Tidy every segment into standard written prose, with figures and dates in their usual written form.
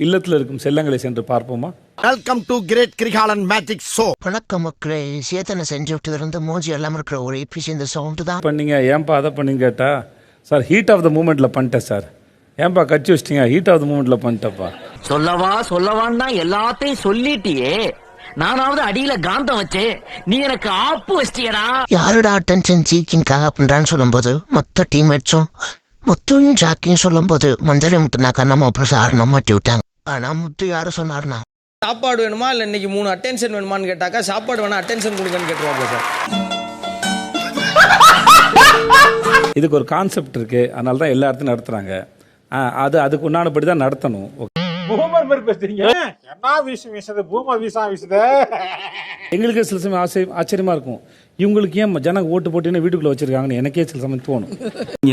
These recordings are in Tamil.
இல்லத்தில் இருக்கும் செல்லங்களை சென்று பார்ப்போமா? Welcome to great Kirikalan magic show. வணக்கம் மக்களே, சேத்தனை செஞ்சு விட்டு இருந்து மூஞ்சி எல்லாம் இருக்கிற ஒரு ஏபிசி இந்த சவுண்டு தான் பண்ணீங்க. ஏன்பா அதை பண்ணின்னு கேட்டா, சார் ஹீட் ஆஃப் த மூமெண்ட்டில் பண்ணிட்டேன் சார். ஏன்பா கட்சி வச்சிட்டீங்க? Heat of the மூமெண்ட்டில் பண்ணிட்டப்பா. சொல்லவான்னா எல்லாத்தையும் சொல்லிட்டியே. நானாவது அடியில காந்தம் வச்சு நீ எனக்கு ஆப்பு வச்சிட்டியடா. யாரோட அட்டென்ஷன் சீக்கிங்காக பண்றான்னு சொல்லும் போது மொத்த டீம்மேட்ஸும் முத்தையும் ஜாக்கியும் சொல்லும் போது மஞ்சளை முட்டுனாக்கா நம்ம அப்புறம் சார் நம்ம மாட்டி விட்டாங்க. ஆனா முத்து யாரும் சொன்னாருன்னா, சாப்பாடு வேணுமா இல்லை இன்னைக்கு 3 அட்டென்ஷன் வேணுமான்னு கேட்டாக்கா சாப்பாடு வேணா அட்டென்ஷன் கொடுங்கன்னு கேட்டுருவாங்க சார். இதுக்கு ஒரு கான்செப்ட் இருக்கு, அதனால தான் எல்லா இடத்தையும் நடத்துறாங்க. அதுக்கு உண்டானபடி தான் நடத்தணும். எங்களுக்கே சில சமயம் ஆச்சரியமா இருக்கும், இவங்களுக்கு ஏன் ஜனங்க ஓட்டு போட்டு வீட்டுக்குள்ள வச்சிருக்காங்கன்னு எனக்கே சில சமயம் தோணும்.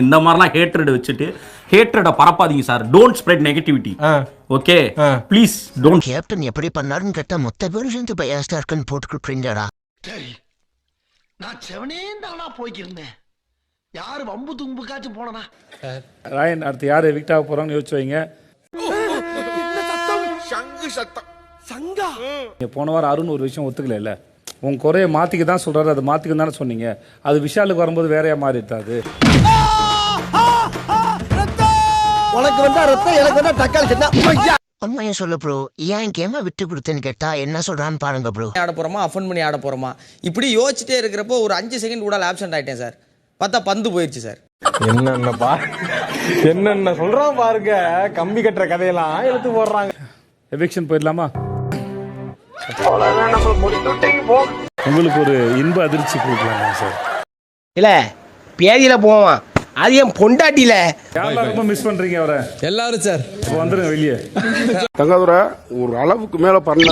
இந்த மாதிரிலாம் ஹேட்ரட் வச்சுட்டு ஹேட்ரட பரப்பாதீங்க sir. Don't spread negativity. Okay please don't. Captain எப்படி பண்ணாருன்னு கேட்டா மொத்த பேரும் சேர்ந்து பயாஸ்டா இருக்குன்னு போட்டுக்கிட்டுறீங்கடா. நான் செவனே தானா போய்க்கிருந்தேன். யாரு வம்பு தும்புக்காச்சும் போனா ராயன் அடுத்து யார் எவிக்ட் ஆக போறாங்கன்னு யோசிச்சு வைங்க. போன வாரம் அருண் ஒரு விஷயம் ஒத்துக்கல இல்ல, உன் குறைய மாத்திக்க தான் சொல்றாரு, அது மாத்திக்க தானே சொன்னீங்க. அது விஷாலுக்கு வரும்போது வேறையா மாறிட்டாது. உனக்கு வந்தா ரத்தம், எனக்கு வந்தா தக்காளி சட்னா. உண்மையை சொல்ல ப்ரோ, ஏன் கேம விட்டு கொடுத்தேன்னு கேட்டா என்ன சொல்றான்னு பாருங்க ப்ரோ. ஆட போறோமா அஃபன் பண்ணி ஆட போறோமா இப்படி யோசிச்சுட்டே இருக்கிறப்போ ஒரு 5 செகண்ட் கூட ஆப்சென்ட் ஆயிட்டேன் சார். பார்த்தா பந்து போயிடுச்சு சார். என்னென்ன சொல்றான் பாருங்க, கம்பி கட்டுற கதையெல்லாம் எடுத்து போடுறாங்க. எவிக்ஷன் போயிடலாமா? உங்களுக்கு ஒரு இன்ப அதிர்ச்சி கொடுக்கலாமா சார்? இல்ல பேதியில போவான், அது என் பொண்டாட்டியில. யாரெல்லாம் ரொம்ப மிஸ் பண்றீங்க அவரை? எல்லாரும் சார் வந்துருங்க வெளியே. தங்காதுரை ஒரு அளவுக்கு மேல பண்ண